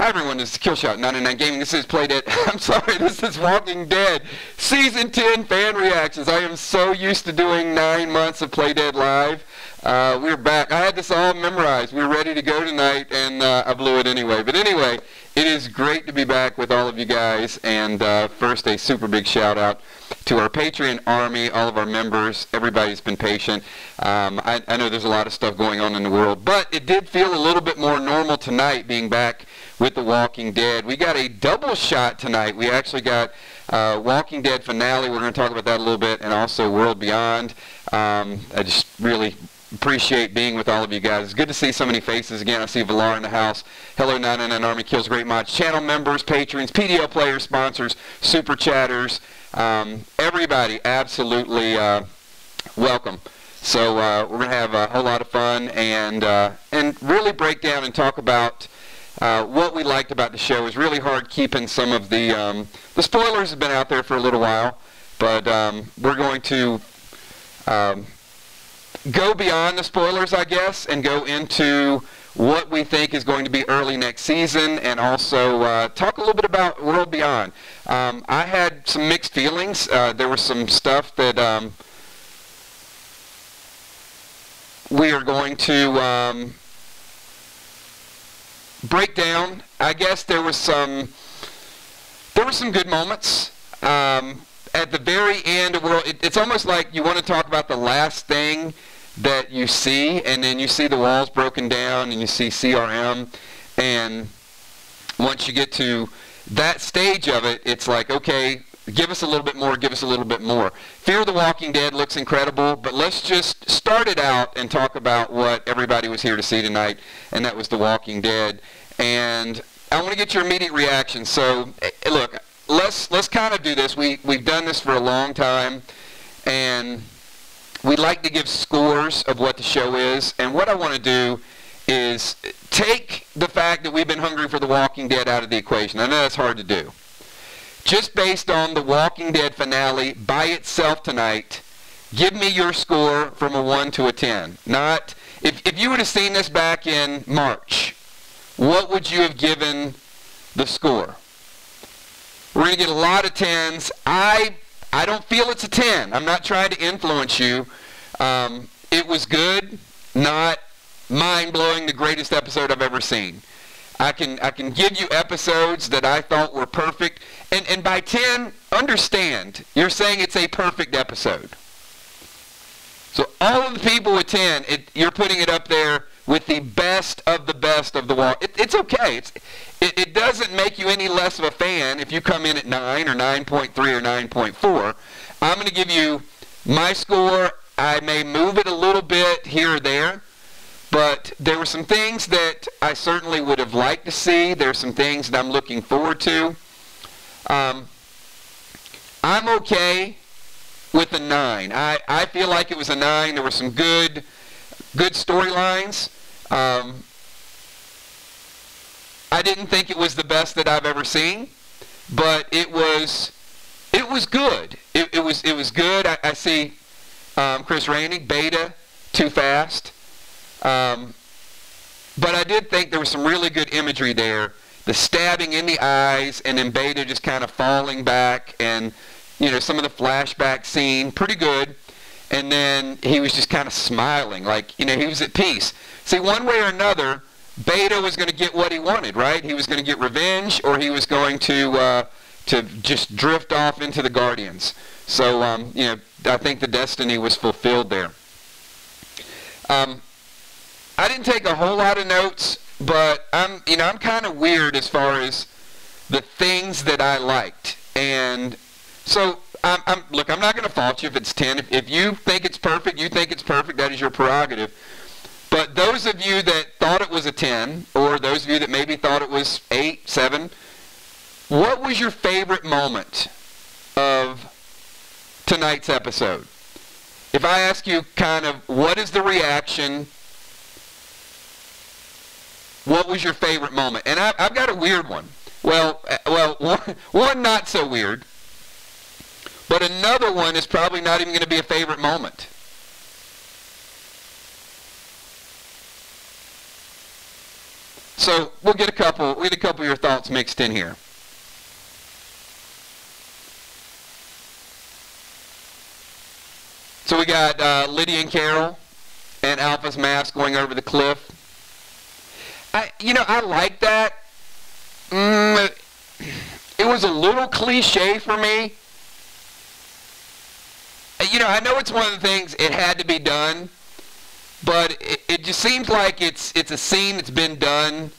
Hi everyone, this is kilzhot 99 Gaming. This is Playdead. I'm sorry, this is Walking Dead Season 10 fan reactions. I am so used to doing 9 months of Playdead live. We're back. I had this all memorized. We were ready to go tonight, and I blew it anyway. But anyway, it is great to be back with all of you guys. And first, a super big shout out to our Patreon army, all of our members. Everybody's been patient. I know there's a lot of stuff going on in the world, but it did feel a little bit more normal tonight being back with The Walking Dead. We got a double shot tonight. We actually got Walking Dead finale. We're going to talk about that a little bit, and also World Beyond. I just really appreciate being with all of you guys. It's good to see so many faces again. I see Valar in the house. Hello 99 Army Kills Great Mods. Channel members, patrons, PDL players, sponsors, super chatters. Everybody, absolutely welcome. So we're going to have a whole lot of fun and really break down and talk about what we liked about the show. It was really hard keeping some of the spoilers have been out there for a little while, but we're going to go beyond the spoilers, I guess, and go into what we think is going to be early next season, and also talk a little bit about World Beyond. I had some mixed feelings. There was some stuff that we are going to break down. I guess there were some good moments. At the very end of World, it's almost like you want to talk about the last thing that you see, and then you see the walls broken down, and you see CRM, and once you get to that stage of it, it's like, okay, give us a little bit more, give us a little bit more. Fear the Walking Dead looks incredible, but let's just start it out and talk about what everybody was here to see tonight, and that was The Walking Dead. And I want to get your immediate reaction. So, look, let's kind of do this. We've done this for a long time, and we like to give scores of what the show is. And what I want to do is take the fact that we've been hungry for The Walking Dead out of the equation. I know that's hard to do. Just based on The Walking Dead finale by itself tonight, give me your score from a 1 to a 10. Not, if you would have seen this back in March, what would you have given the score? We're going to get a lot of 10s. I don't feel it's a 10. I'm not trying to influence you. It was good, not mind-blowing, the greatest episode I've ever seen. I can give you episodes that I thought were perfect. And by 10, understand, you're saying it's a perfect episode. So all of the people with 10, you're putting it up there with the best of the wall. It's okay. It doesn't make you any less of a fan if you come in at 9 or 9.3 or 9.4. I'm going to give you my score. I may move it a little bit here or there, but there were some things that I certainly would have liked to see. There are some things that I'm looking forward to. I'm okay with a 9. I feel like it was a 9. There were some good storylines. I didn't think it was the best that I've ever seen, but it was good. It was good. I see Chris Rainey, Beta, too fast. But I did think there was some really good imagery there. The stabbing in the eyes, and then Beta just kind of falling back, and some of the flashback scene, pretty good. And then he was just kind of smiling, like, he was at peace. See, one way or another, Beta was going to get what he wanted, right? He was going to get revenge, or he was going to just drift off into the Guardians. So, I think the destiny was fulfilled there. I didn't take a whole lot of notes, but I'm kind of weird as far as the things that I liked. And so, look, I'm not going to fault you if it's 10. If you think it's perfect, you think it's perfect, that is your prerogative. But those of you that thought it was a 10, or those of you that maybe thought it was 8, 7, what was your favorite moment of tonight's episode? If I ask you kind of, what is the reaction, what was your favorite moment? And I've got a weird one. Well, one not so weird, but another one is probably not even going to be a favorite moment. So we'll get a couple of your thoughts mixed in here. So we got Lydia and Carol and Alpha's mask going over the cliff. I like that. It was a little cliche for me. I know it's one of the things, it had to be done, but it just seems like it's a scene that's been done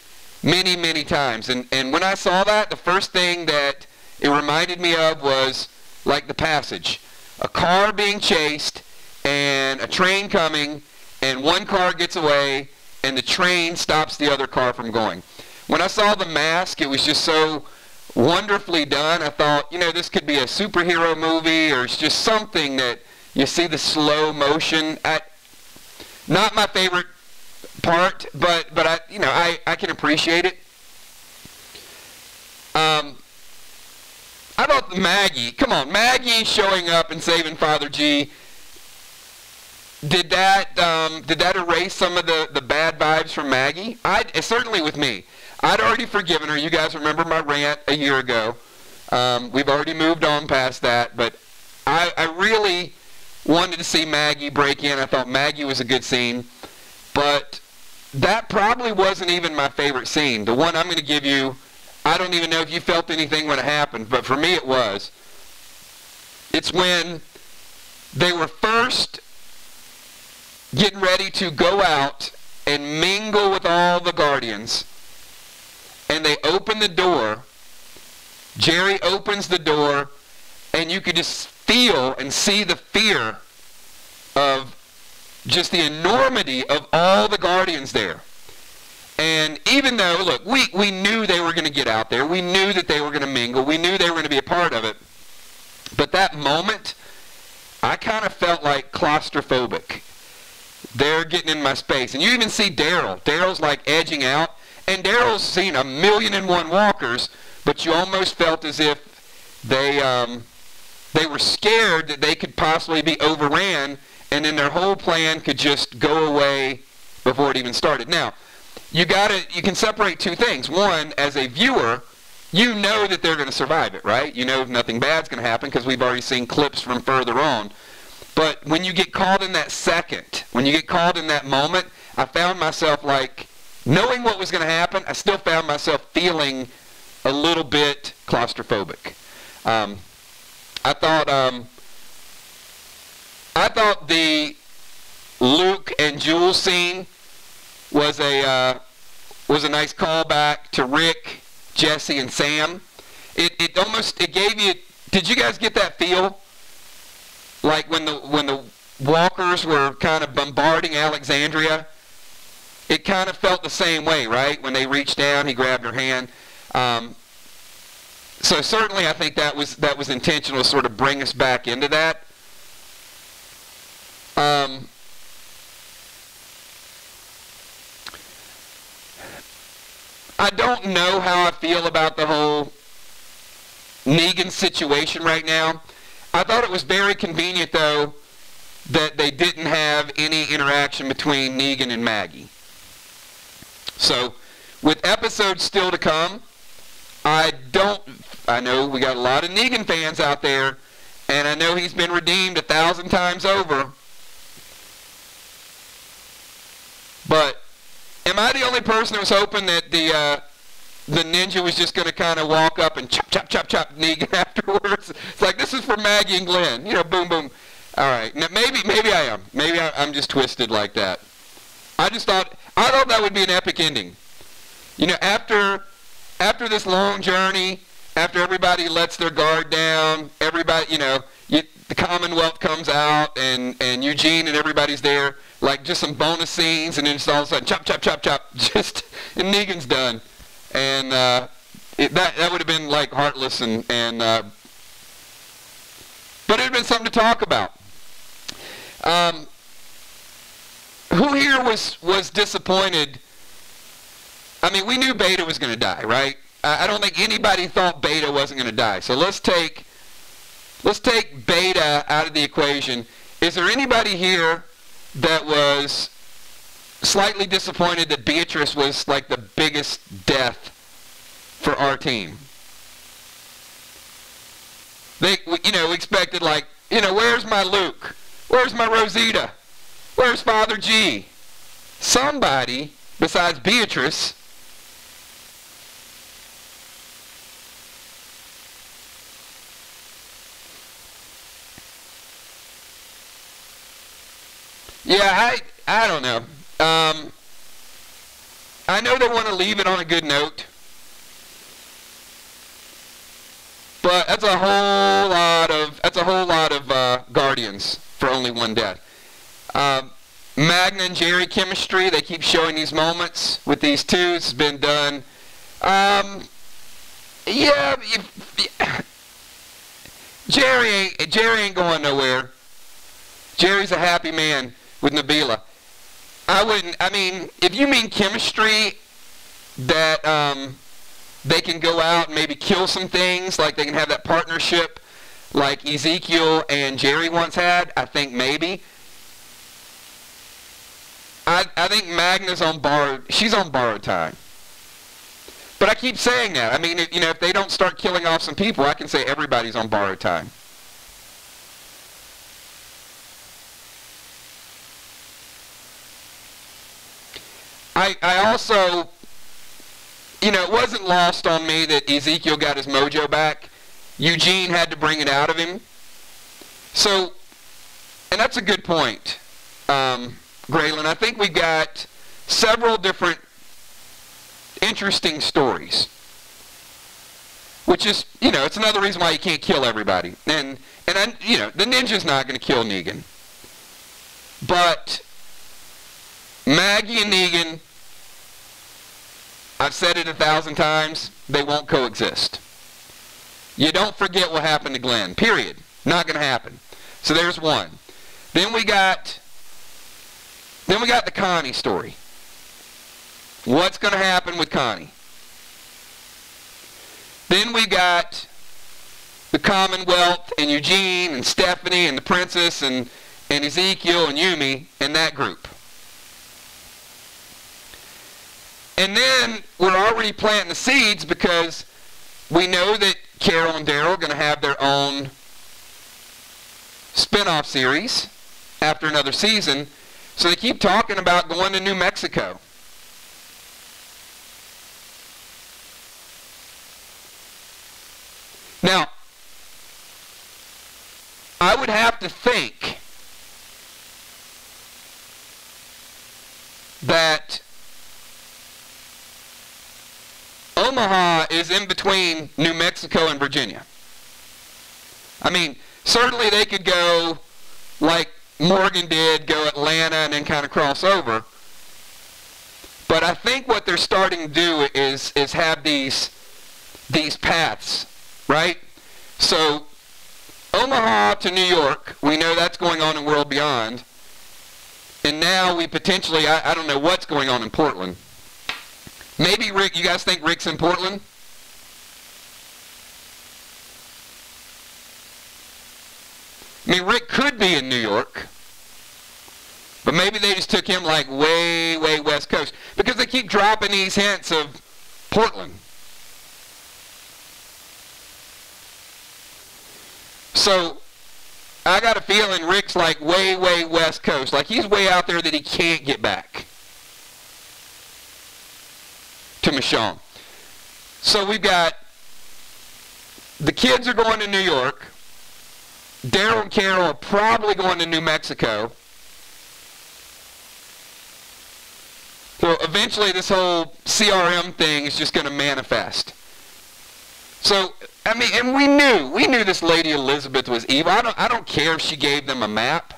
many, many times. And when I saw that, the first thing that it reminded me of was like The Passage. A car being chased and a train coming, and one car gets away and the train stops the other car from going. When I saw The Mask, it was just so wonderfully done. I thought, this could be a superhero movie, or it's just something that you see the slow motion. Not my favorite part, but I can appreciate it. I thought Maggie, come on, Maggie showing up and saving Father G. Did that erase some of the bad vibes from Maggie? Certainly with me. I'd already forgiven her. You guys remember my rant a year ago. We've already moved on past that, but I really wanted to see Maggie break in. I thought Maggie was a good scene, but that probably wasn't even my favorite scene. The one I'm going to give you, I don't even know if you felt anything when it happened, but for me it was. It's when they were first getting ready to go out and mingle with all the Guardians, and they open the door. Jerry opens the door, and you could just feel and see the fear of just the enormity of all the Guardians there. And even though, look, we knew they were going to get out there. We knew that they were going to mingle. We knew they were going to be a part of it. But that moment, I kind of felt like claustrophobic. They're getting in my space. And you even see Daryl. Daryl's like edging out. And Daryl's seen 1,000,001 walkers, but you almost felt as if they were scared that they could possibly be overran, and then their whole plan could just go away before it even started. Now, you can separate two things. One, as a viewer, you know that they're going to survive it, right? You know nothing bad's going to happen because we've already seen clips from further on. But when you get caught in that second, when you get caught in that moment, I found myself like, knowing what was going to happen, I still found myself feeling a little bit claustrophobic. I thought the Luke and Jules scene was a nice callback to Rick, Jesse, and Sam. It gave you. Did you guys get that feel? Like when the walkers were kind of bombarding Alexandria, it kind of felt the same way, right? When they reached down, he grabbed her hand. So certainly, I think that was intentional to sort of bring us back into that. I don't know how I feel about the whole Negan situation right now. I thought it was very convenient, though, that they didn't have any interaction between Negan and Maggie. So, with episodes still to come, I know we got a lot of Negan fans out there, and I know he's been redeemed 1,000 times over. But am I the only person that was hoping that the ninja was just going to kind of walk up and chop, chop, chop, chop Negan afterwards? It's like, this is for Maggie and Glenn. Boom, boom. All right. Now, maybe I am. Maybe I'm just twisted like that. I thought that would be an epic ending. After this long journey, after everybody lets their guard down, everybody, the Commonwealth comes out, and Eugene and everybody's there, like just some bonus scenes, and then just all of a sudden, chop, chop, chop, chop, and Negan's done. And that would have been like heartless, but it would have been something to talk about. Who here was disappointed? I mean, we knew Beta was going to die, right? I don't think anybody thought Beta wasn't going to die. So let's take Beta out of the equation. Is there anybody here that was slightly disappointed that Beatrice was like the biggest death for our team. They, we expected like, where's my Luke? Where's my Rosita? Where's Father G? Somebody besides Beatrice. Yeah, I don't know. I know they want to leave it on a good note, but that's a whole lot of Guardians for only one death. Magna and Jerry chemistry, they keep showing these moments with these two. It's been done. Yeah, Jerry ain't going nowhere. Jerry's a happy man with Nabila. I mean, if you mean chemistry, that they can go out and maybe kill some things, like they can have that partnership like Ezekiel and Jerry once had, I think maybe. I think Magna's she's on borrowed time. But I keep saying that. I mean, if they don't start killing off some people, I can say everybody's on borrowed time. I also, it wasn't lost on me that Ezekiel got his mojo back. Eugene had to bring it out of him. So, and that's a good point, Graylin. I think we got several different interesting stories, which is, it's another reason why you can't kill everybody. And the ninja's not going to kill Negan. But Maggie and Negan, I've said it 1,000 times, they won't coexist. You don't forget what happened to Glenn. Period. Not going to happen. So there's one. Then we got the Connie story. What's going to happen with Connie? Then we got the Commonwealth and Eugene and Stephanie and the Princess and Ezekiel and Yumi and that group. And then we're already planting the seeds because we know that Carol and Daryl are going to have their own spin-off series after another season. So they keep talking about going to New Mexico. Now, I would have to think that Omaha is in between New Mexico and Virginia. I mean, certainly they could go like Morgan did, go Atlanta and then kind of cross over. But I think what they're starting to do is have these paths, right? So Omaha to New York, we know that's going on in World Beyond. And now we potentially, I don't know what's going on in Portland. Maybe Rick, you guys think Rick's in Portland? I mean, Rick could be in New York. But maybe they just took him like way, way West Coast. Because they keep dropping these hints of Portland. So, I got a feeling Rick's like way, way West Coast. Like he's way out there that he can't get back to Michonne. So we've got the kids are going to New York. Daryl and Carol are probably going to New Mexico. So eventually this whole CRM thing is just going to manifest. So, I mean, and we knew this Lady Elizabeth was evil. I don't care if she gave them a map.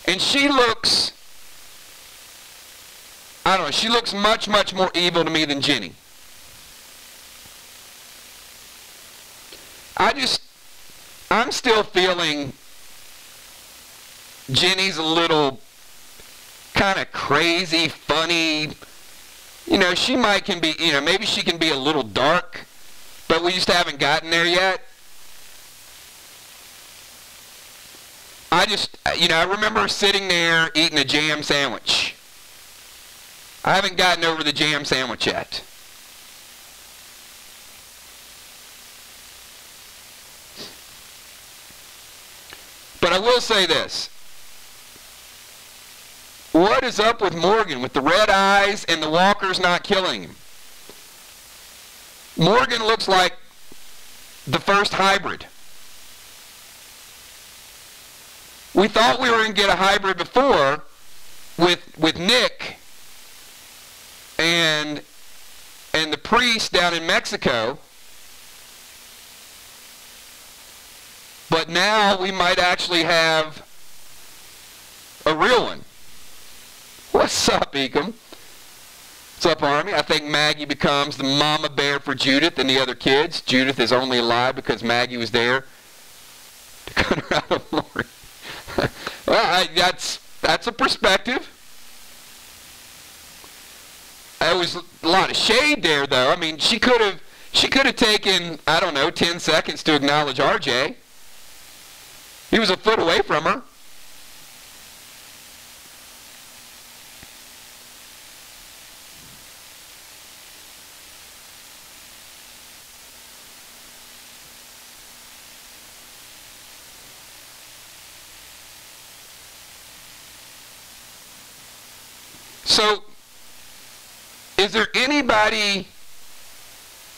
And she looks, I don't know, she looks much, much more evil to me than Jenny. I'm still feeling Jenny's a little kind of crazy, funny. She can be, maybe she can be a little dark, but we just haven't gotten there yet. I remember sitting there eating a jam sandwich. I haven't gotten over the jam sandwich yet. But I will say this. What is up with Morgan with the red eyes and the walkers not killing him? Morgan looks like the first hybrid. We thought we were going to get a hybrid before with Nick and the priest down in Mexico. But now we might actually have a real one. What's up, Ecom? What's up, Army? I think Maggie becomes the mama bear for Judith and the other kids. Judith is only alive because Maggie was there to cut her out of Lori. Well, that's a perspective. There was a lot of shade there, though. I mean, she could have taken, I don't know, 10 seconds to acknowledge RJ. He was a foot away from her. So, is there anybody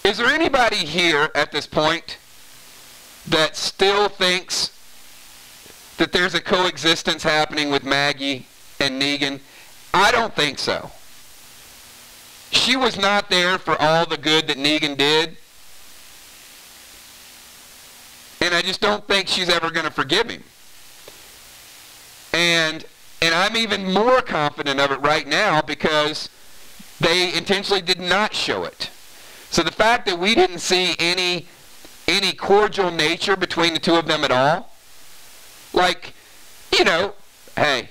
here at this point that still thinks that there's a coexistence happening with Maggie and Negan? I don't think so. She was not there for all the good that Negan did. And I just don't think she's ever going to forgive him. And I'm even more confident of it right now because they intentionally did not show it. So the fact that we didn't see any cordial nature between the two of them at all, like, you know, hey,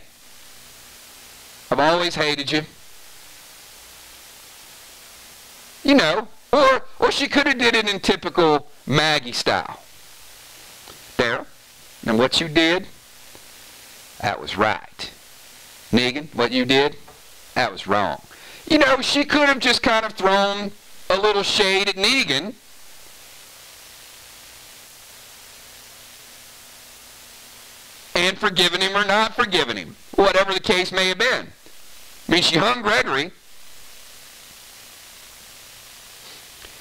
I've always hated you. You know, or she could have did it in typical Maggie style. There, and what you did, that was right. Negan, what you did, that was wrong. You know, she could have just kind of thrown a little shade at Negan. And forgiven him or not forgiven him. Whatever the case may have been. I mean, she hung Gregory.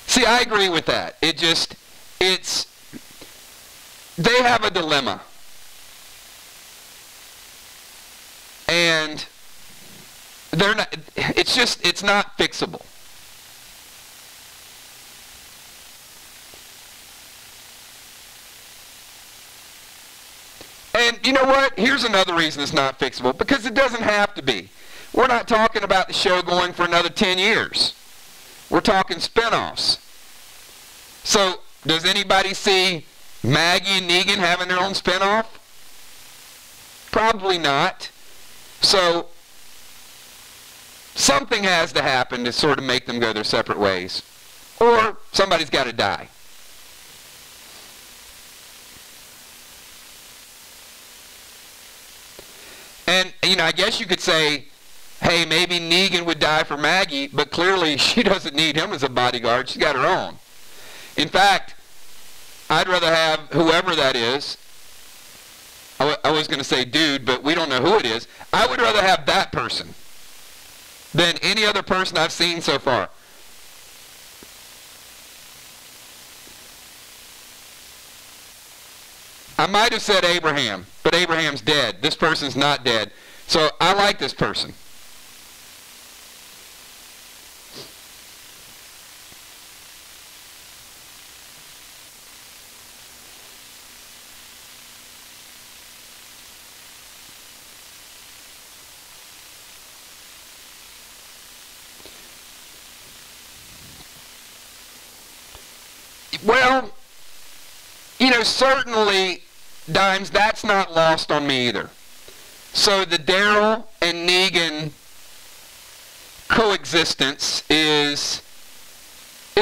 See, I agree with that. They have a dilemma. And it's not fixable. And you know what? Here's another reason it's not fixable. Because it doesn't have to be. We're not talking about the show going for another 10 years. We're talking spinoffs. So, does anybody see Maggie and Negan having their own spinoff? Probably not. So, something has to happen to sort of make them go their separate ways. Or somebody's got to die. And, you know, I guess you could say, hey, maybe Negan would die for Maggie, but clearly she doesn't need him as a bodyguard. She's got her own. In fact, I'd rather have whoever that is. I was going to say dude, but we don't know who it is. I would rather have that person than any other person I've seen so far. I might have said Abraham, but Abraham's dead. This person's not dead. So I like this person. Well, you know, certainly, Dimes, that's not lost on me either. So the Daryl and Negan coexistence is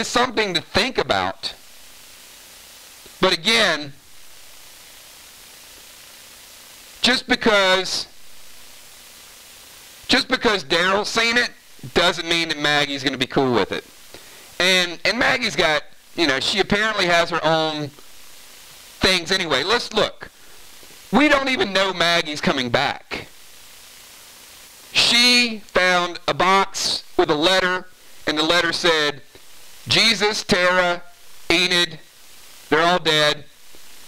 something to think about. But again, just because Daryl's seen it doesn't mean that Maggie's going to be cool with it. And Maggie's got, she apparently has her own things anyway. Let's look. We don't even know Maggie's coming back. She found a box with a letter, and the letter said, Jesus, Tara, Enid, they're all dead.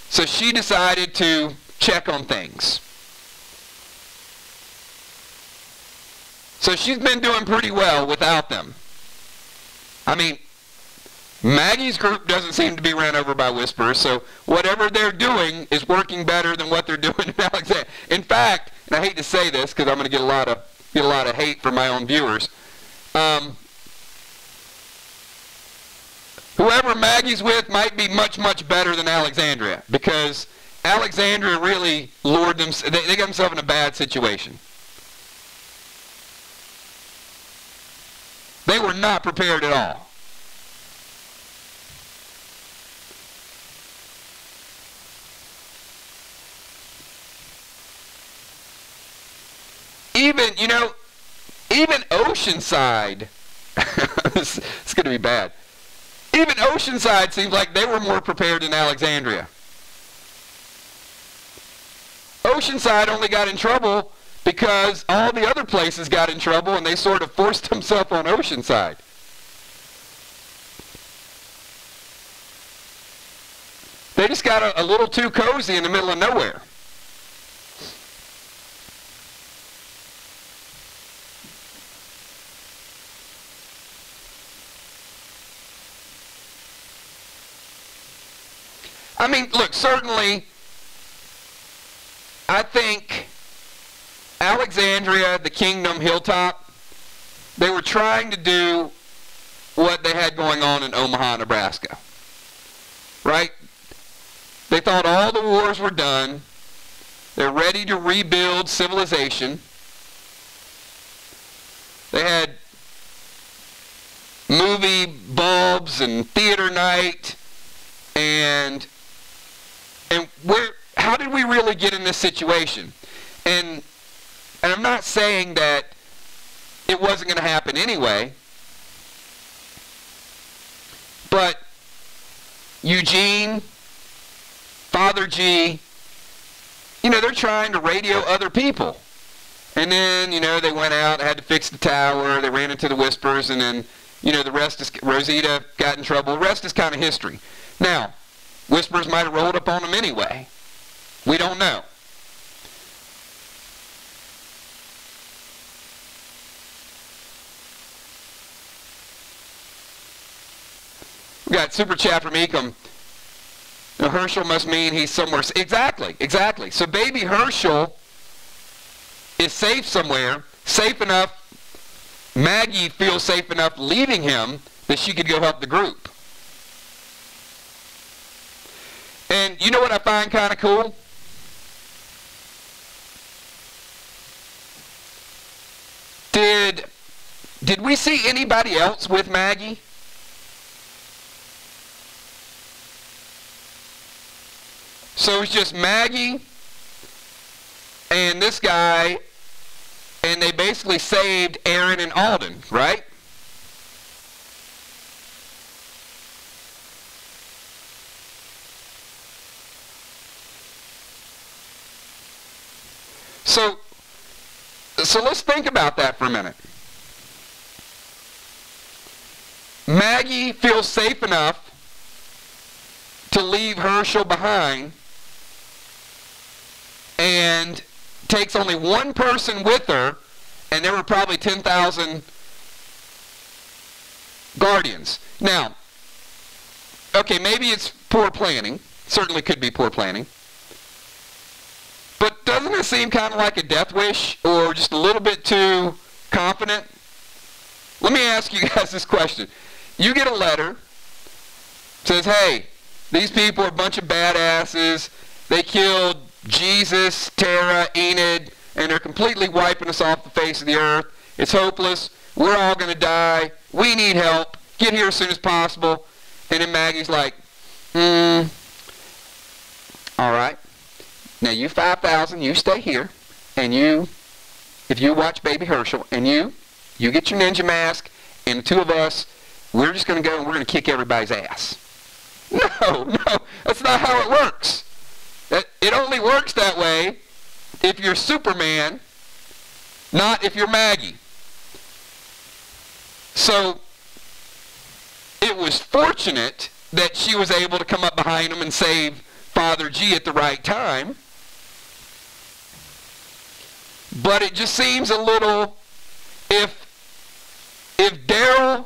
So she decided to check on things. So she's been doing pretty well without them. I mean, Maggie's group doesn't seem to be ran over by Whisperers, so whatever they're doing is working better than what they're doing in Alexandria. In fact, and I hate to say this because I'm going to get a lot of hate from my own viewers. Whoever Maggie's with might be much, much better than Alexandria, because Alexandria really lured them. They got themselves in a bad situation. They were not prepared at all. Even Oceanside, it's going to be bad. Even Oceanside seems like they were more prepared than Alexandria. Oceanside only got in trouble because all the other places got in trouble and they sort of forced themselves on Oceanside. They just got a little too cozy in the middle of nowhere. I mean, look, certainly, I think Alexandria, the Kingdom, Hilltop, they were trying to do what they had going on in Omaha, Nebraska. Right? They thought all the wars were done. They're ready to rebuild civilization. They had movie bulbs and theater night, and how did we really get in this situation? And I'm not saying that it wasn't going to happen anyway, but Eugene, Father G, they're trying to radio other people. And then, they went out, had to fix the tower, they ran into the Whispers, and then, the rest is, Rosita got in trouble. The rest is kind of history. Now, Whispers might have rolled up on them anyway. We don't know. We got super chat from Ecom. Herschel must mean he's somewhere. Exactly. So baby Herschel is safe somewhere, safe enough. Maggie feels safe enough leaving him that she could go help the group. And you know what I find kind of cool? Did we see anybody else with Maggie? So it's just Maggie and this guy, and they basically saved Aaron and Alden, right? So let's think about that for a minute. Maggie feels safe enough to leave Herschel behind and takes only one person with her, and there were probably 10,000 guardians. Now, okay, maybe it's poor planning. Certainly could be poor planning. But doesn't it seem kind of like a death wish, or just a little bit too confident? Let me ask you guys this question. You get a letter, says, hey, these people are a bunch of badasses. They killed Jesus, Tara, Enid, and they're completely wiping us off the face of the earth. It's hopeless. We're all going to die. We need help. Get here as soon as possible. And then Maggie's like, all right. Now you 5,000, you stay here, and if you watch Baby Herschel, and you get your ninja mask, and the two of us, we're just going to go and we're going to kick everybody's ass. No, that's not how it works. It only works that way if you're Superman, not if you're Maggie. So it was fortunate that she was able to come up behind him and save Father G at the right time. But it just seems a little, if Daryl,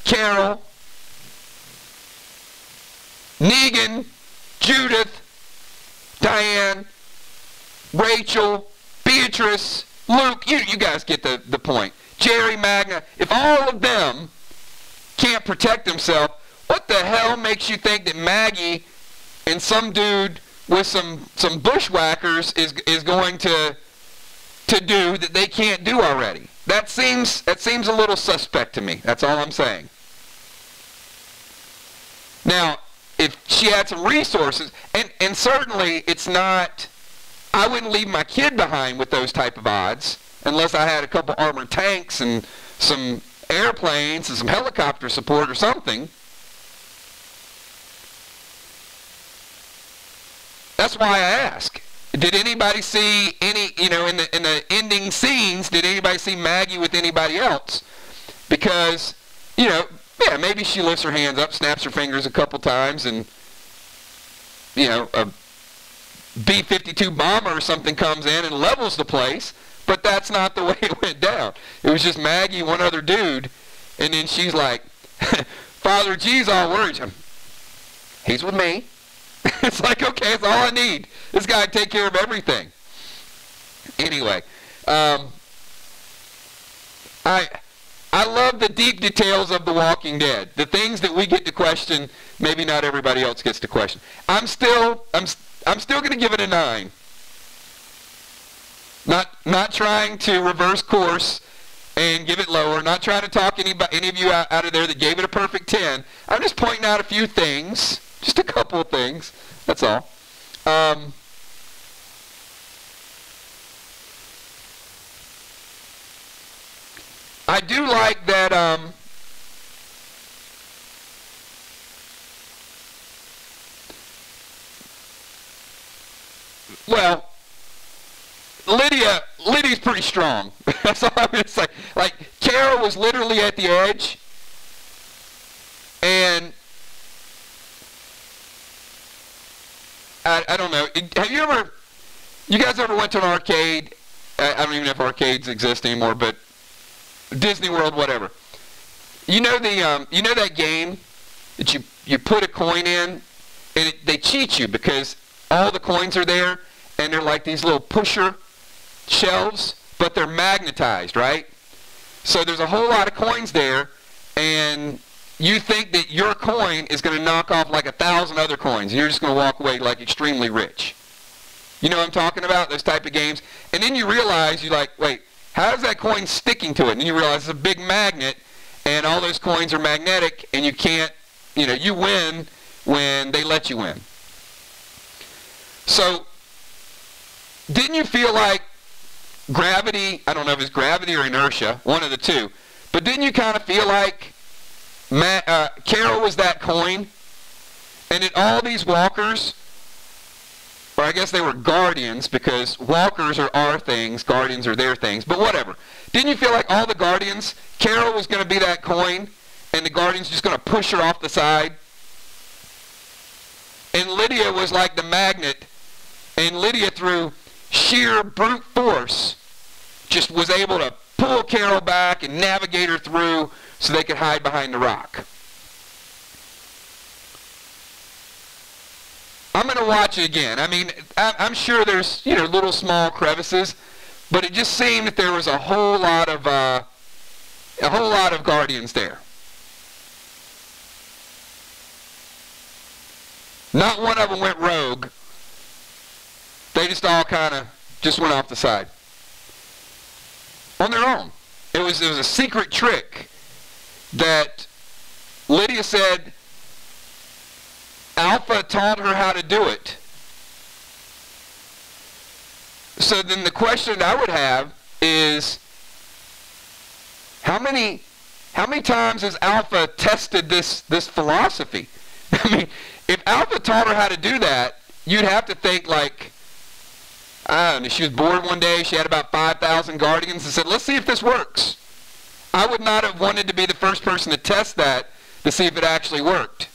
Carol, Negan, Judith, Diane, Rachel, Beatrice, Luke, you guys get the point. Jerry, Magna, if all of them can't protect themselves, what the hell makes you think that Maggie and some dude with some bushwhackers is going to do that they can't do already? That seems a little suspect to me. That's all I'm saying. Now, if she had some resources, and certainly it's not, I wouldn't leave my kid behind with those type of odds unless I had a couple armored tanks and some airplanes and some helicopter support or something. That's why I ask. Did anybody see any, in the ending scenes, did anybody see Maggie with anybody else? Because, yeah, maybe she lifts her hands up, snaps her fingers a couple times, and, a B-52 bomber or something comes in and levels the place, but that's not the way it went down. It was just Maggie, one other dude, and then she's like, Father G's all worried. He's with me. It's like, okay, that's all I need. This guy can take care of everything. Anyway, I love the deep details of The Walking Dead. The things that we get to question, maybe not everybody else gets to question. I'm still going to give it a 9. Not trying to reverse course and give it lower. Not trying to talk any of you out of there that gave it a perfect 10. I'm just pointing out a few things. Just a couple of things. That's all. I do like that well, Lydia's pretty strong. That's all I'm going to say. Like, Carol was literally at the edge, and I don't know. You guys ever went to an arcade? I don't even know if arcades exist anymore, but Disney World, whatever. You know that game that you put a coin in, and they cheat you because all the coins are there, and they're like these little pusher shelves, but they're magnetized, right? So there's a whole lot of coins there, and you think that your coin is going to knock off like 1,000 other coins, and you're just going to walk away like extremely rich. You know what I'm talking about? Those type of games. And then you realize, you're like, wait, how is that coin sticking to it? And then you realize it's a big magnet, and all those coins are magnetic, and you can't, you win when they let you win. So, didn't you feel like gravity, I don't know if it's gravity or inertia, one of the two, but didn't you kind of feel like Carol was that coin, and then all these walkers, or I guess they were guardians, because walkers are our things, guardians are their things, but whatever. Didn't you feel like all the guardians, Carol was going to be that coin, and the guardians just going to push her off the side? And Lydia was like the magnet, and Lydia, through sheer brute force, just was able to pull Carol back and navigate her through so they could hide behind the rock. I'm going to watch it again. I mean, I'm sure there's, little small crevices, but it just seemed that there was a whole lot of guardians there. Not one of them went rogue. They just all kind of just went off the side on their own. It was a secret trick that Lydia said Alpha taught her how to do it. So then the question I would have is, how many times has Alpha tested this philosophy? I mean, if Alpha taught her how to do that, you'd have to think like, I don't know, she was bored one day, she had about 5,000 guardians and said, let's see if this works. I would not have wanted to be the first person to test that to see if it actually worked.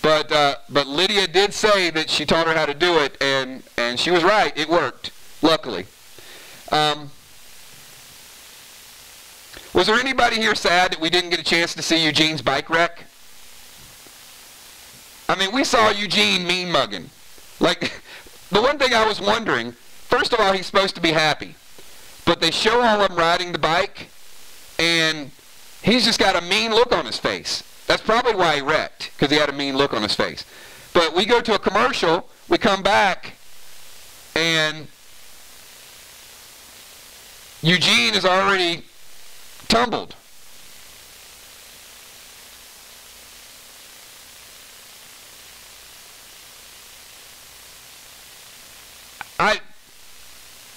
But Lydia did say that she taught her how to do it, and she was right. It worked, luckily. Was there anybody here sad that we didn't get a chance to see Eugene's bike wreck? I mean, we saw Eugene mean mugging. Like, the one thing I was wondering, first of all, he's supposed to be happy. But they show all of them riding the bike, and he's just got a mean look on his face. That's probably why he wrecked, because he had a mean look on his face. But we go to a commercial, we come back, and Eugene is already tumbled.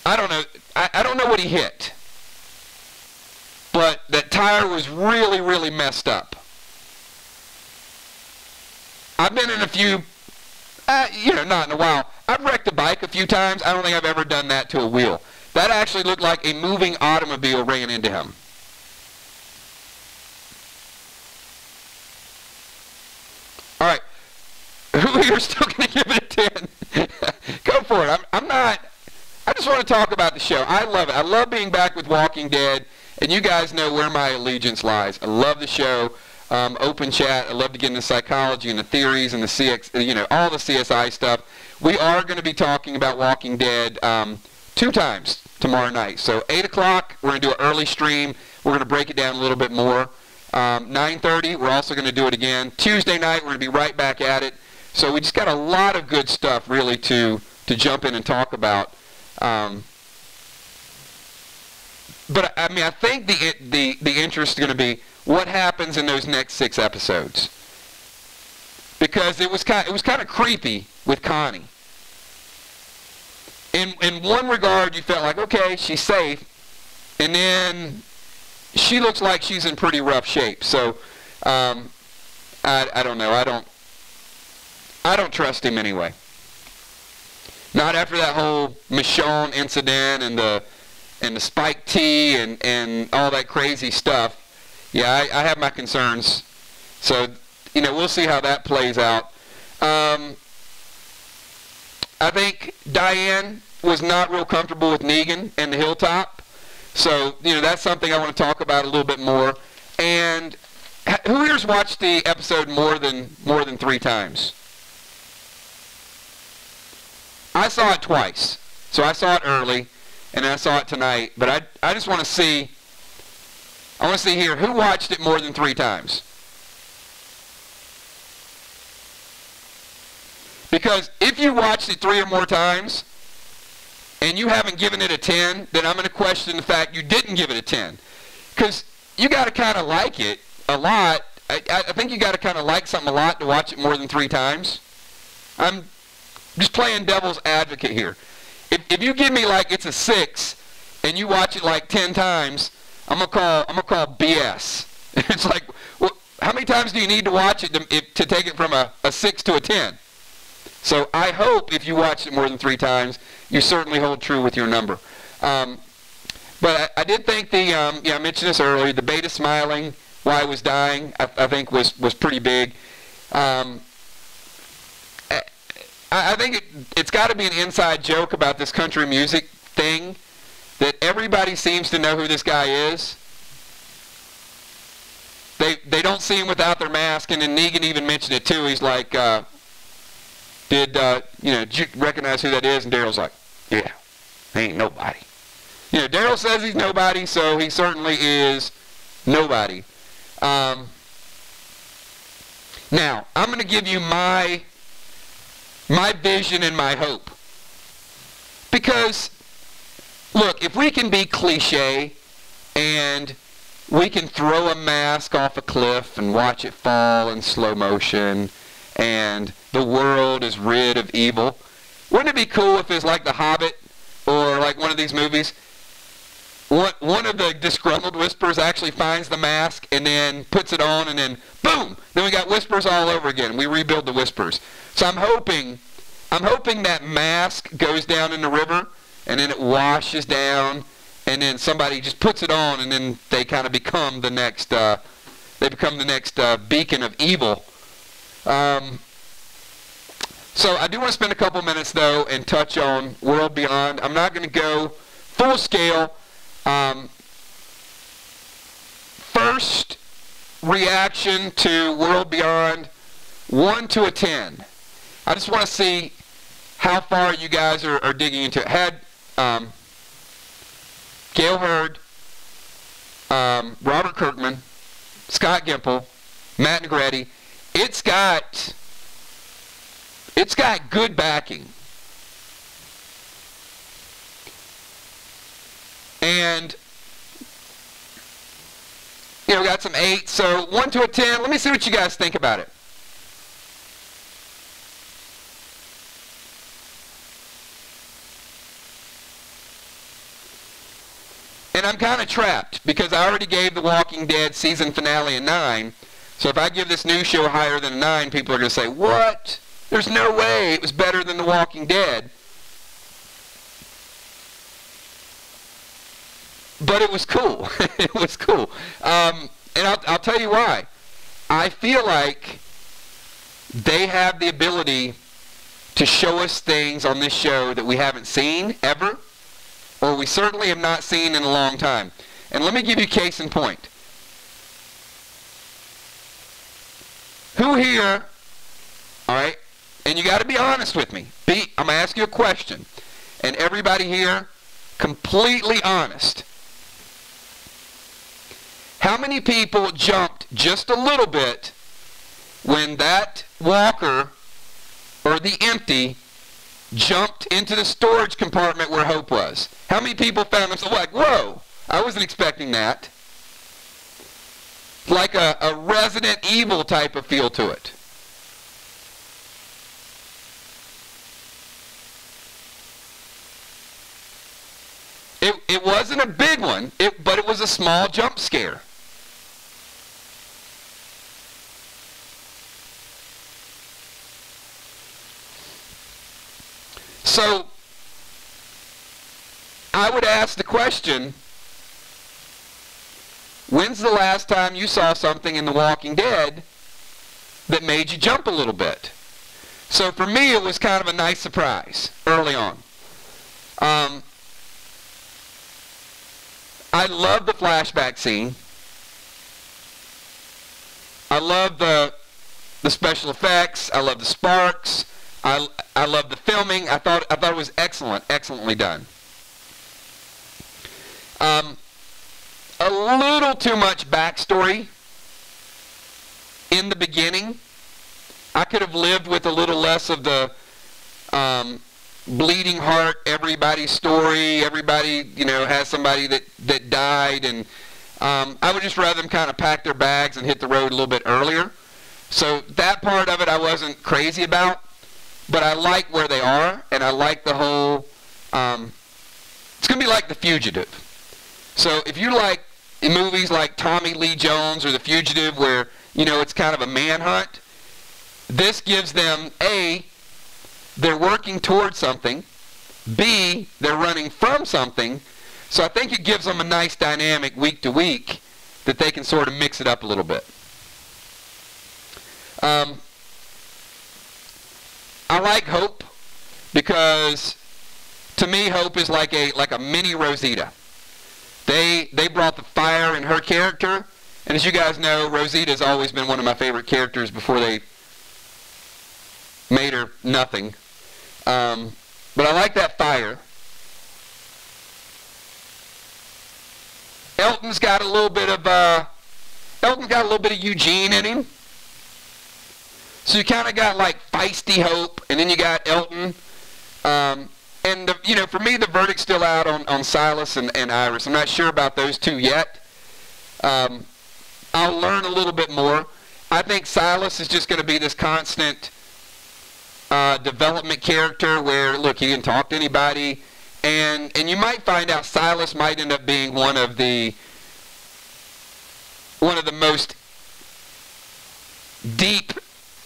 I don't know. I don't know what he hit. But that tire was really, really messed up. I've been in a few, not in a while. I've wrecked a bike a few times. I don't think I've ever done that to a wheel. That actually looked like a moving automobile ran into him. All right. Who here is still going to give it a 10? Go for it. I just want to talk about the show. I love it. I love being back with Walking Dead, and you guys know where my allegiance lies. I love the show. Open chat. I love to get into psychology and the theories and the all the CSI stuff. We are going to be talking about Walking Dead 2 times tomorrow night. So 8 o'clock, we're going to do an early stream. We're going to break it down a little bit more. 9:30, we're also going to do it again. Tuesday night, we're going to be right back at it. So we just got a lot of good stuff really to jump in and talk about. But I mean, I think the interest is going to be what happens in those next 6 episodes, because it was kind of creepy with Connie. In one regard, you felt like, okay, she's safe, and then she looks like she's in pretty rough shape. So I don't know. I don't trust him anyway. Not after that whole Michonne incident and the spiked tea and all that crazy stuff. Yeah, I have my concerns. So, we'll see how that plays out. I think Diane was not real comfortable with Negan and the hilltop. So, that's something I want to talk about a little bit more. And who here's watched the episode more than 3 times? I saw it twice. So I saw it early, and I saw it tonight. But I just want to see, here, who watched it more than 3 times? Because if you watched it 3 or more times, and you haven't given it a 10, then I'm going to question the fact you didn't give it a 10. Because you got to kind of like it a lot. I think you got to kind of like something a lot to watch it more than 3 times. I'm just playing devil's advocate here. If you give me like it's a 6, and you watch it like 10 times, I'm gonna call BS. It's like, well, how many times do you need to watch it to take it from a 6 to a 10? So I hope if you watch it more than 3 times, you certainly hold true with your number. But I did think I mentioned this earlier, the beta smiling while I was dying, I think was pretty big. I think it's got to be an inside joke about this country music thing, that everybody seems to know who this guy is. They don't see him without their mask, and then Negan even mentioned it too. He's like, did you recognize who that is? And Daryl's like, yeah, he ain't nobody. Daryl says he's nobody, so he certainly is nobody. Now, I'm going to give you my vision and my hope. Because, look, if we can be cliche and we can throw a mask off a cliff and watch it fall in slow motion and the world is rid of evil, wouldn't it be cool if it's like The Hobbit or like one of these movies, one of the disgruntled Whisperers actually finds the mask and then puts it on, and then boom, then we got Whisperers all over again. We rebuild the Whisperers. So I'm hoping that mask goes down in the river, and then it washes down, and then somebody just puts it on, and then they kind of become the next beacon of evil. So I do want to spend a couple minutes though and touch on World Beyond. I'm not going to go full scale. First reaction to World Beyond, 1 to a 10. I just want to see how far you guys are digging into it. Had Gail Hurd, Robert Kirkman, Scott Gimple, Matt Negretti. It's got good backing. And we got some 8, so 1 to a 10. Let me see what you guys think about it. And I'm kind of trapped because I already gave The Walking Dead season finale a 9. So if I give this new show higher than a 9, people are going to say, what? There's no way it was better than The Walking Dead. But it was cool. It was cool. And I'll tell you why. I feel like they have the ability to show us things on this show that we haven't seen ever, or we certainly have not seen in a long time. And let me give you case in point. Who here, all right, and you got to be honest with me. I'm going to ask you a question. And everybody here, completely honest. How many people jumped just a little bit when that walker, or the empty, jumped into the storage compartment where Hope was? How many people found themselves like, whoa, I wasn't expecting that? Like a Resident Evil type of feel to it. It wasn't a big one, but it was a small jump scare. So, I would ask the question, when's the last time you saw something in The Walking Dead that made you jump a little bit? So for me, it was kind of a nice surprise early on. I love the flashback scene. I love the special effects. I love the sparks. I love the filming. I thought it was excellently done. A little too much backstory in the beginning. I could have lived with a little less of the bleeding heart, everybody's story. Everybody, has somebody that died, and I would just rather them kind of pack their bags and hit the road a little bit earlier. So that part of it I wasn't crazy about, but I like where they are, and I like the whole, it's going to be like The Fugitive. So if you like movies like Tommy Lee Jones or The Fugitive where, it's kind of a manhunt, this gives them, A, they're working towards something, B, they're running from something, so I think it gives them a nice dynamic week to week that they can sort of mix it up a little bit. I like Hope because to me Hope is like a mini Rosita. They brought the fire in her character, and as you guys know, Rosita's always been one of my favorite characters before they made her nothing. But I like that fire. Elton's got a little bit of Eugene in him. So you kind of got like feisty Hope, and then you got Elton. And for me, the verdict's still out on Silas and Iris. I'm not sure about those two yet. I'll learn a little bit more. I think Silas is just going to be this constant development character where, look, he can talk to anybody, And you might find out Silas might end up being one of the most deep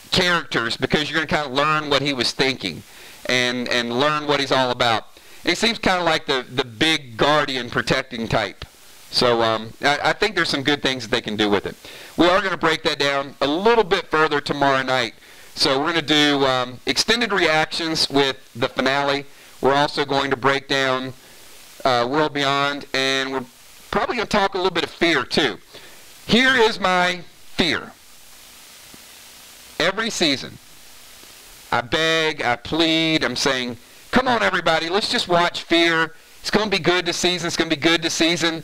characters, because you're going to kind of learn what he was thinking and learn what he's all about. And he seems kind of like the big guardian protecting type. So I think there's some good things that they can do with it. We are going to break that down a little bit further tomorrow night. So we're going to do extended reactions with the finale. We're also going to break down World Beyond, and we're probably going to talk a little bit of fear too. Here is my fear. Every season, I beg, I plead, I'm saying, come on everybody, let's just watch Fear. It's going to be good this season. It's going to be good this season.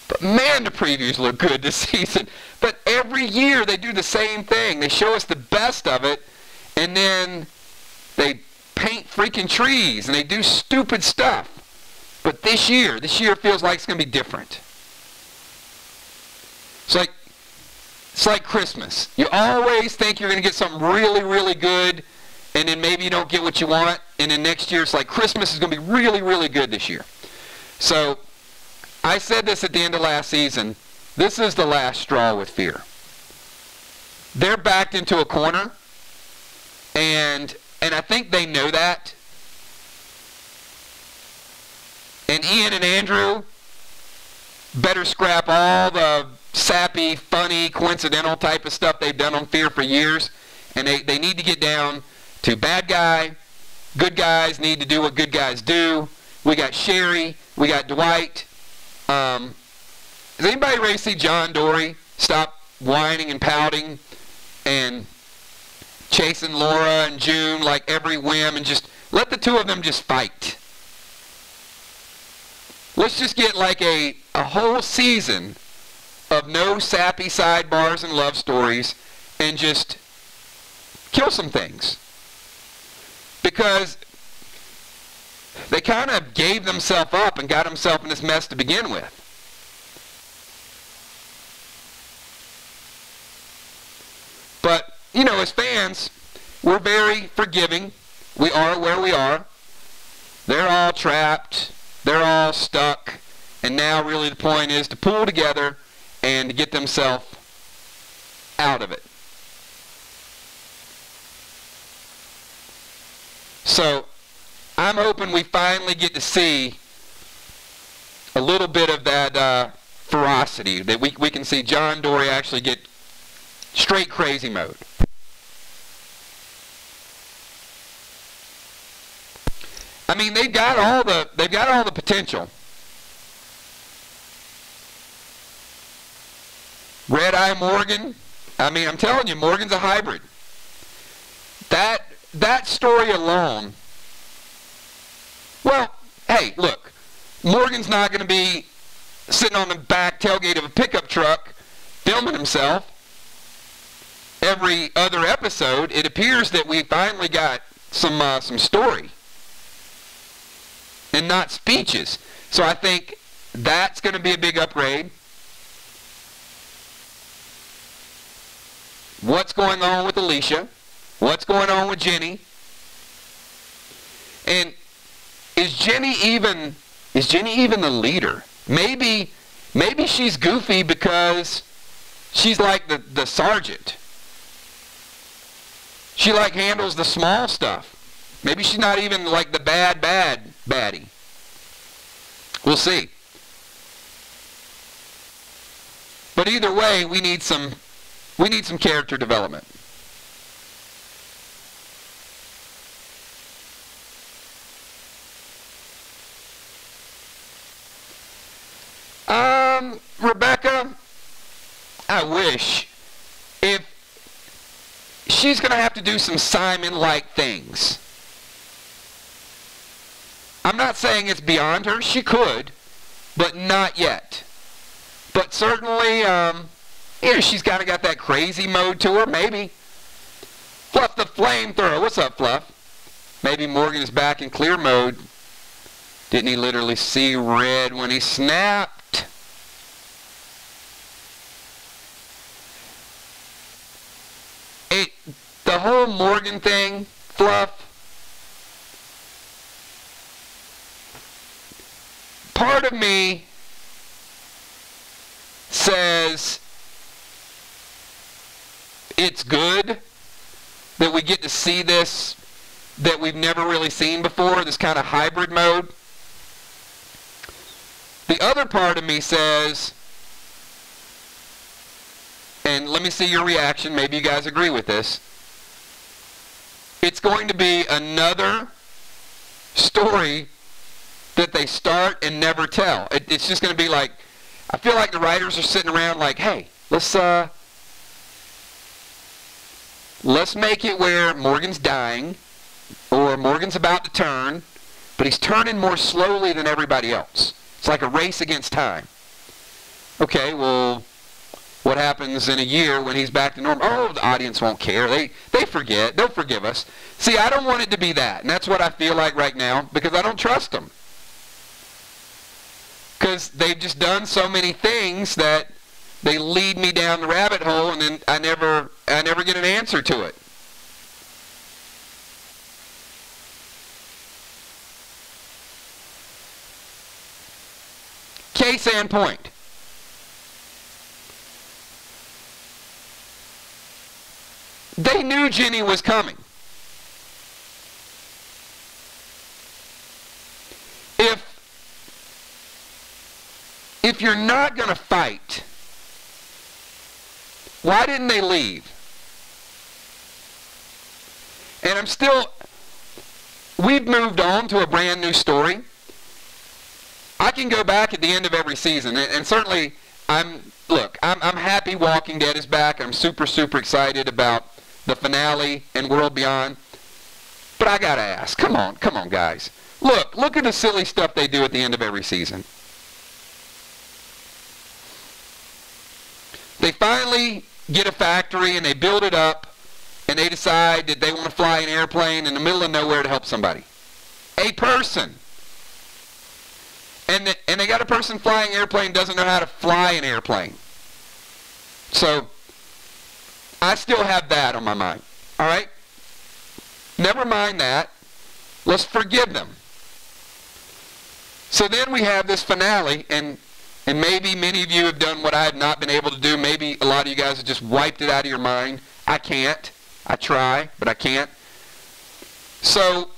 But man, the previews look good this season. But every year they do the same thing. They show us the best of it, and then they paint freaking trees, and they do stupid stuff. But this year feels like it's going to be different. It's like Christmas. You always think you're going to get something really, really good, and then maybe you don't get what you want, and then next year it's like Christmas is going to be really, really good this year. So I said this at the end of last season. This is the last straw with Fear. They're backed into a corner, and I think they know that. And Ian and Andrew better scrap all the sappy, funny, coincidental type of stuff they've done on Fear for years, and they need to get down to bad guy. Good guys need to do what good guys do. We got Sherry, we got Dwight. Is anybody ready to see John Dory stop whining and pouting and chasing Laura and June like every whim, and just let the two of them just fight? Let's just get like a whole season of no sappy sidebars and love stories, and just kill some things. Because they kind of gave themselves up and got themselves in this mess to begin with. But, you know, as fans, we're very forgiving. We are where we are. They're all trapped. They're all stuck. And now really the point is to pull together and to get themselves out of it. So I'm hoping we finally get to see a little bit of that ferocity, that we can see John Dory actually get straight crazy mode. I mean, they've got all the potential. Red Eye Morgan, I mean, I'm telling you, Morgan's a hybrid. That story alone, well, hey, look, Morgan's not going to be sitting on the back tailgate of a pickup truck filming himself every other episode. It appears that we finally got some story and not speeches. So I think that's going to be a big upgrade. What's going on with Alicia? What's going on with Jenny? And is Jenny even the leader? Maybe she's goofy because she's like the sergeant. She like handles the small stuff. Maybe she's not even like the bad baddie. We'll see. But either way, we need some character development. Rebecca, I wish, if she's going to have to do some Simon-like things. I'm not saying it's beyond her. She could, but not yet. But certainly, she's got that crazy mode to her, maybe. Fluff the flamethrower. What's up, Fluff? Maybe Morgan is back in clear mode. Didn't he literally see red when he snapped? The whole Morgan thing, Fluff, part of me says it's good that we get to see this that we've never really seen before, this kind of hybrid mode. The other part of me says, and let me see your reaction, maybe you guys agree with this, it's going to be another story that they start and never tell. It's just going to be like, I feel like the writers are sitting around like, hey, let's make it where Morgan's dying, or Morgan's about to turn, but he's turning more slowly than everybody else. It's like a race against time. Okay, well, what happens in a year when he's back to normal? Oh, the audience won't care. They forget. They'll forgive us. See, I don't want it to be that, and that's what I feel like right now, because I don't trust them. Because they've just done so many things that they lead me down the rabbit hole, and then I never get an answer to it. Case in point. They knew Jenny was coming. If you're not going to fight, why didn't they leave? And we've moved on to a brand new story. I can go back at the end of every season, and certainly, I'm happy Walking Dead is back. I'm super, super excited about the finale and World Beyond. But I gotta ask, come on, guys. Look at the silly stuff they do at the end of every season. They finally get a factory and they build it up, and they decide that they want to fly an airplane in the middle of nowhere to help somebody. A person. And they got a person flying an airplane doesn't know how to fly an airplane. So, I still have that on my mind. All right? Never mind that. Let's forgive them. So then we have this finale, and maybe many of you have done what I have not been able to do. Maybe a lot of you guys have just wiped it out of your mind. I can't. I try, but I can't. So,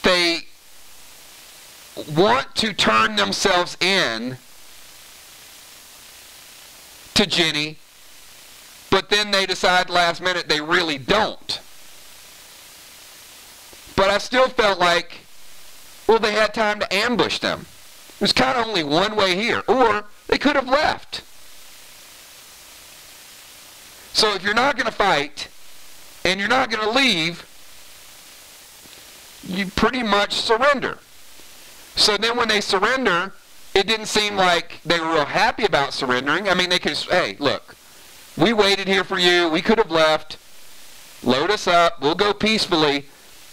they want to turn themselves in to Jenny, but then they decide last minute they really don't. But I still felt like, well, they had time to ambush them. There's kind of only one way here, or they could have left. So if you're not going to fight, and you're not going to leave, you pretty much surrender. So then when they surrender, it didn't seem like they were real happy about surrendering. I mean, they could, hey, look, we waited here for you. We could have left. Load us up. We'll go peacefully.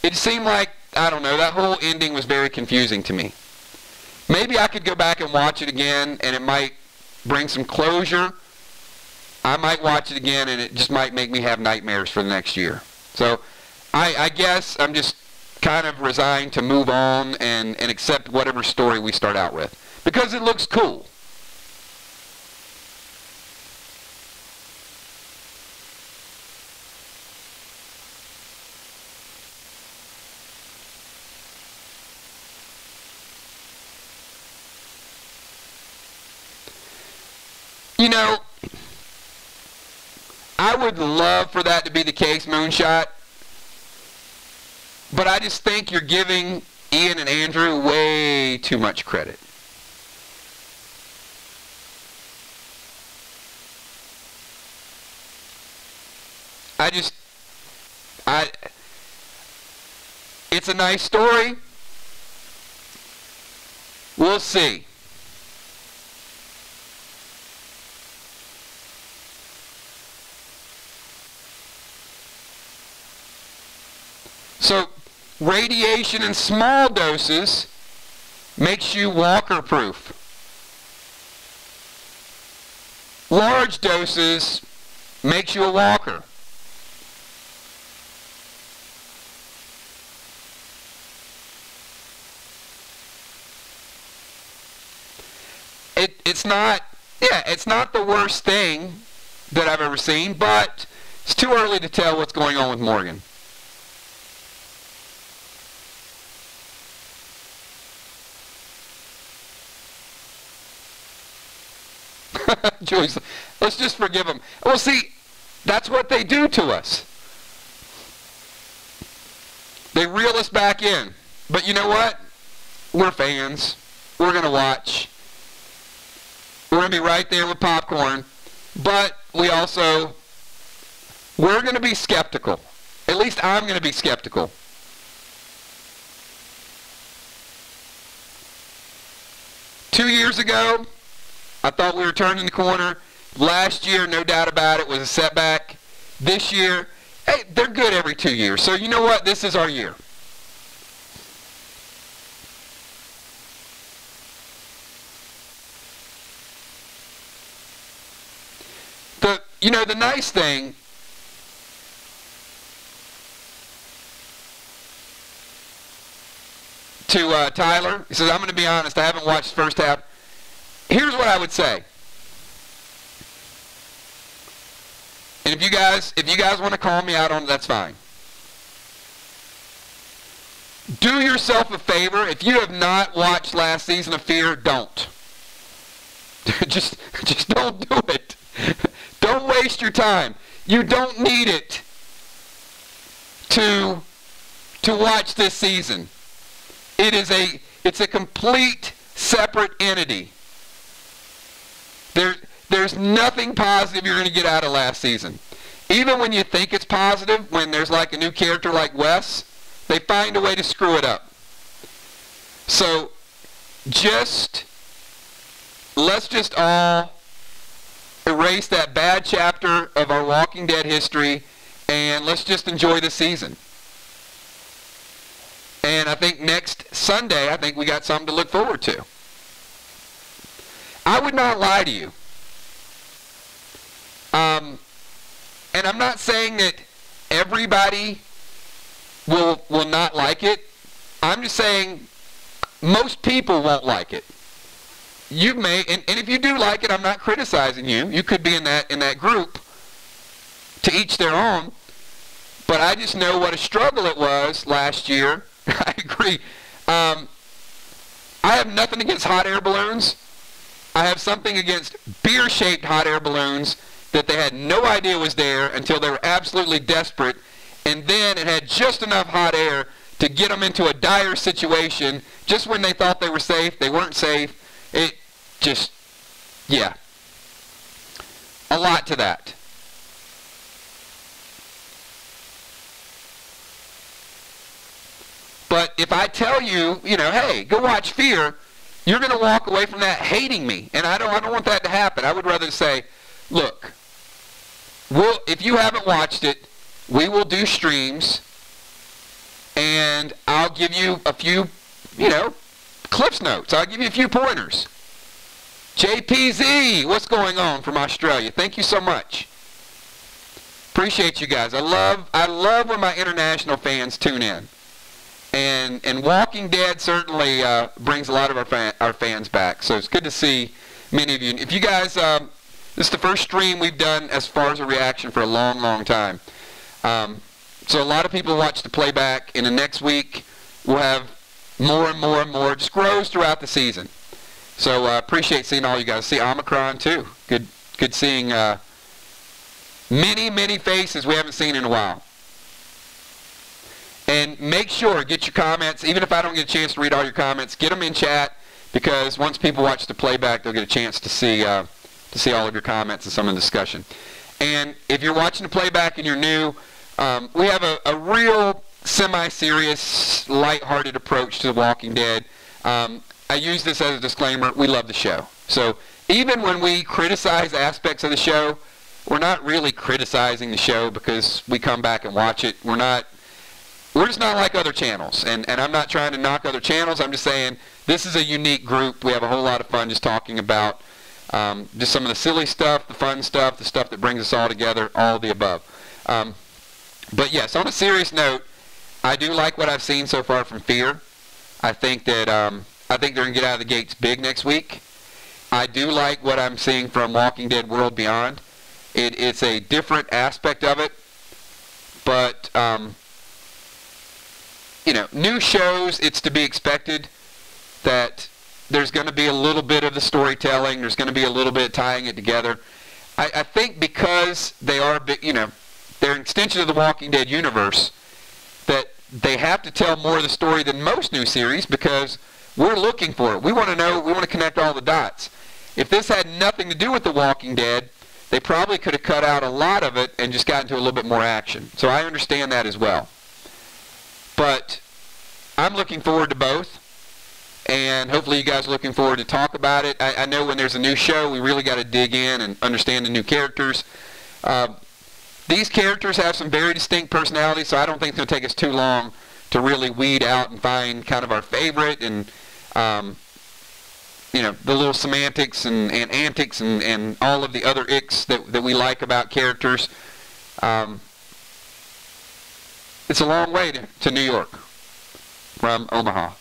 It seemed like, I don't know, that whole ending was very confusing to me. Maybe I could go back and watch it again, and it might bring some closure. I might watch it again, and it just might make me have nightmares for the next year. So I guess I'm just kind of resigned to move on and accept whatever story we start out with, because it looks cool. You know, I would love for that to be the case, Moonshot, but I just think you're giving Ian and Andrew way too much credit. It's a nice story. We'll see. So, radiation in small doses makes you walker-proof. Large doses makes you a walker. it's not, yeah, it's not the worst thing that I've ever seen, but it's too early to tell what's going on with Morgan. Julie's, let's just forgive them. Well, see, that's what they do to us. They reel us back in. But you know what? We're fans. We're going to watch. We're going to be right there with popcorn. But we're going to be skeptical. At least I'm going to be skeptical. Two years ago, I thought we were turning the corner. Last year, no doubt about it, was a setback. This year, hey, they're good every 2 years. So you know what? This is our year. The nice thing to Tyler, he says, I'm going to be honest, I haven't watched the first half. Here's what I would say. And if you guys want to call me out on it, that's fine. Do yourself a favor. If you have not watched last season of Fear, don't. just don't do it. Don't waste your time. You don't need it to watch this season. It's a complete separate entity. There's nothing positive you're going to get out of last season. Even when you think it's positive, when there's like a new character like Wes, they find a way to screw it up. So let's just all erase that bad chapter of our Walking Dead history, and let's just enjoy the season. And I think next Sunday, I think we got something to look forward to. I would not lie to you. And I'm not saying that everybody will not like it. I'm just saying most people won't like it. You may, and if you do like it, I'm not criticizing you. You could be in that group. To each their own. But I just know what a struggle it was last year. I agree. I have nothing against hot air balloons. I have something against beer-shaped hot air balloons that they had no idea was there until they were absolutely desperate, and then it had just enough hot air to get them into a dire situation just when they thought they were safe. They weren't safe. It just, yeah. A lot to that. But if I tell you, hey, go watch Fear, you're going to walk away from that hating me. And I don't want that to happen. I would rather say, look, if you haven't watched it, we will do streams, and I'll give you a few, Cliff's Notes. I'll give you a few pointers. JPZ, what's going on from Australia? Thank you so much. Appreciate you guys. I love when my international fans tune in. And Walking Dead certainly brings a lot of our fans back. So it's good to see many of you. If you guys, this is the first stream we've done as far as a reaction for a long, long time. So a lot of people watch the playback. In the next week, we'll have more and more and more. It just grows throughout the season. So appreciate seeing all you guys. See Omicron too. Good seeing many, many faces we haven't seen in a while. And make sure, get your comments, even if I don't get a chance to read all your comments, get them in chat, because once people watch the playback, they'll get a chance to see all of your comments and some of the discussion. And if you're watching the playback and you're new, we have a real semi-serious, lighthearted approach to The Walking Dead. I use this as a disclaimer. We love the show. So even when we criticize aspects of the show, we're not really criticizing the show because we come back and watch it. We're just not like other channels, and I'm not trying to knock other channels. I'm just saying this is a unique group. We have a whole lot of fun just talking about just some of the silly stuff, the fun stuff, the stuff that brings us all together, all of the above. But yes, on a serious note, I do like what I've seen so far from Fear. I think that they're going to get out of the gates big next week. I do like what I'm seeing from Walking Dead World Beyond. It's a different aspect of it, but you know, new shows, it's to be expected that there's going to be a little bit of the storytelling. There's going to be a little bit of tying it together. I think because they are, you know, they're an extension of the Walking Dead universe, that they have to tell more of the story than most new series because we're looking for it. We want to know, we want to connect all the dots. If this had nothing to do with the Walking Dead, they probably could have cut out a lot of it and just gotten to a little bit more action. So I understand that as well. But I'm looking forward to both. And hopefully you guys are looking forward to talk about it. I know when there's a new show, we really got to dig in and understand the new characters. These characters have some very distinct personalities, so I don't think it's going to take us too long to really weed out and find kind of our favorite and, you know, the little semantics and antics and all of the other icks that we like about characters. It's a long way to New York from Omaha.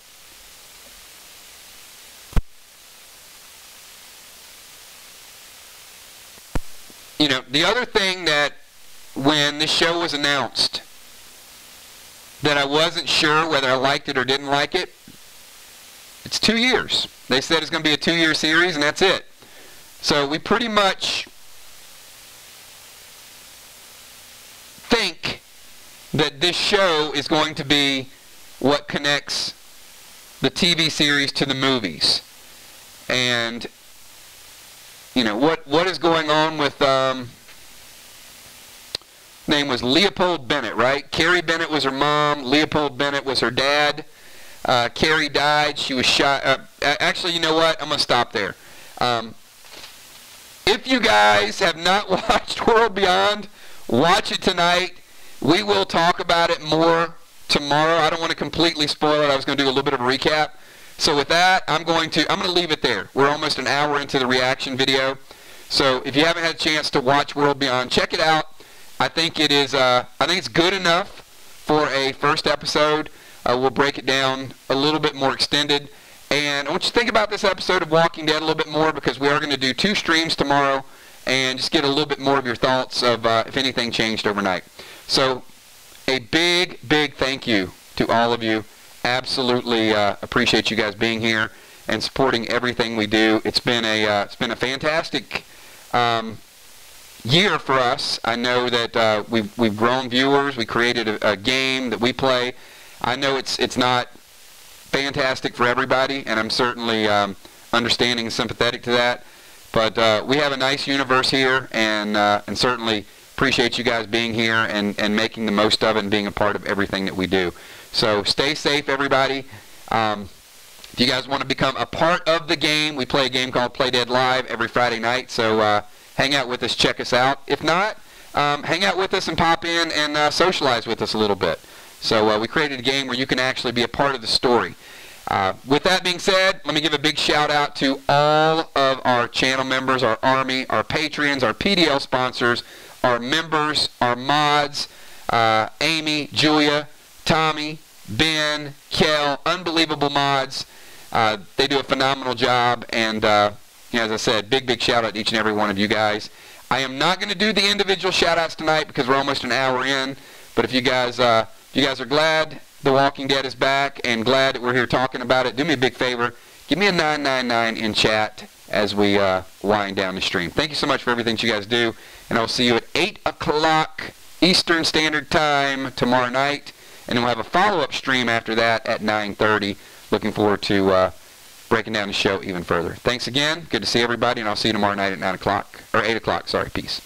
You know, the other thing that when this show was announced that I wasn't sure whether I liked it or didn't like it, it's 2 years. They said it's going to be a 2-year series and that's it. So we pretty much think that this show is going to be what connects the TV series to the movies. And you know, what is going on with, name was Leopold Bennett, right? Carrie Bennett was her mom. Leopold Bennett was her dad. Carrie died. She was shot. Actually, you know what? I'm going to stop there. If you guys have not watched World Beyond, watch it tonight. We will talk about it more tomorrow. I don't want to completely spoil it. I was going to do a little bit of a recap. So with that, I'm going to leave it there. We're almost an hour into the reaction video. So if you haven't had a chance to watch World Beyond, check it out. I think it is. I think it's good enough for a first episode. We'll break it down a little bit more extended. And I want you to think about this episode of Walking Dead a little bit more because we are going to do 2 streams tomorrow and just get a little bit more of your thoughts of if anything changed overnight. So a big, big thank you to all of you. Absolutely appreciate you guys being here and supporting everything we do. It's been a fantastic year for us. I know that we've grown viewers. We created a game that we play. I know it's not fantastic for everybody, and I'm certainly understanding and sympathetic to that. But we have a nice universe here, and certainly appreciate you guys being here and making the most of it and being a part of everything that we do. So stay safe, everybody. If you guys want to become a part of the game, we play a game called Play Dead Live every Friday night. So hang out with us, check us out. If not, hang out with us and pop in and socialize with us a little bit. So we created a game where you can actually be a part of the story. With that being said, let me give a big shout out to all of our channel members, our Army, our Patreons, our PDL sponsors, our members, our mods, Amy, Julia, Tommy, Ben, Kel, unbelievable mods. They do a phenomenal job, and you know, as I said, big shout out to each and every one of you guys. I am not going to do the individual shout outs tonight because we're almost an hour in, but if you guys are glad The Walking Dead is back and glad that we're here talking about it, do me a big favor, give me a 999 in chat as we wind down the stream. Thank you so much for everything that you guys do, and I'll see you at 8 o'clock Eastern Standard Time tomorrow night. And then we'll have a follow-up stream after that at 9:30. Looking forward to breaking down the show even further. Thanks again. Good to see everybody, and I'll see you tomorrow night at 9 o'clock, or 8 o'clock, sorry. Peace.